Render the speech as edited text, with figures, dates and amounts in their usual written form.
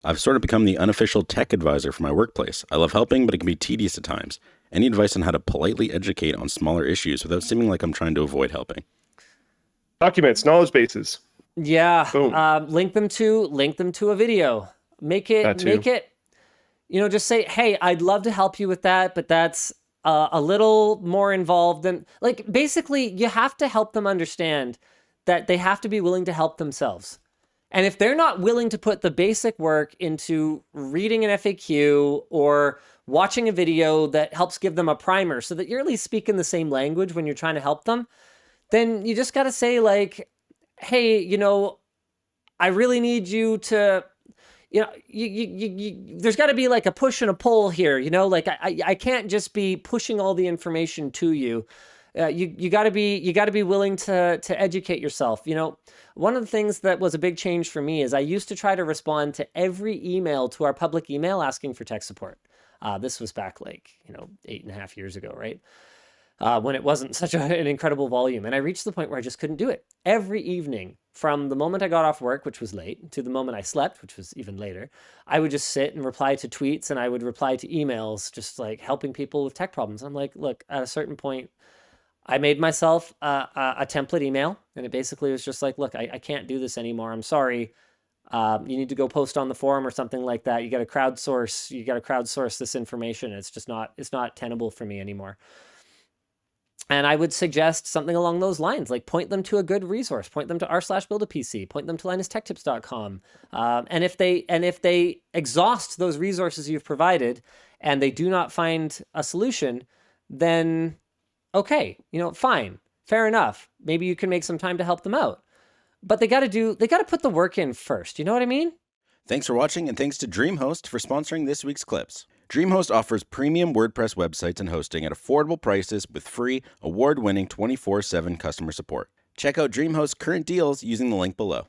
I've sort of become the unofficial tech advisor for my workplace. I love helping, but it can be tedious at times. Any advice on how to politely educate on smaller issues without seeming like I'm trying to avoid helping? Documents, knowledge bases. Yeah, Boom. link them to a video. Make it That too. make it. Just say, hey, I'd love to help you with that, but that's a little more involved than like. Basically, you have to help them understand that they have to be willing to help themselves. And if they're not willing to put the basic work into reading an FAQ or watching a video that helps give them a primer so that you're at least speaking the same language when you're trying to help them, then you just got to say like, hey, I really need you to, there's got to be like a push and a pull here, like I can't just be pushing all the information to you. You got to be willing to educate yourself. One of the things that was a big change for me is I used to try to respond to every email to our public email asking for tech support. This was back like 8.5 years ago, right? When it wasn't such an incredible volume. And I reached the point where I just couldn't do it. Every evening, from the moment I got off work, which was late, to the moment I slept, which was even later, I would just sit and reply to tweets and I would reply to emails, just like helping people with tech problems. I'm like, look, at a certain point, I made myself a template email, and it basically was just like, look, I can't do this anymore. I'm sorry. You need to go post on the forum or something like that. You got to crowdsource this information. It's not tenable for me anymore. And I would suggest something along those lines, like point them to a good resource, point them to r/build-a-pc, point them to linustechtips.com. And if they exhaust those resources you've provided and they do not find a solution, then okay, fine, fair enough. Maybe you can make some time to help them out. But they got to put the work in first. You know what I mean? Thanks for watching, and thanks to DreamHost for sponsoring this week's clips. DreamHost offers premium WordPress websites and hosting at affordable prices with free, award-winning 24/7 customer support. Check out DreamHost's current deals using the link below.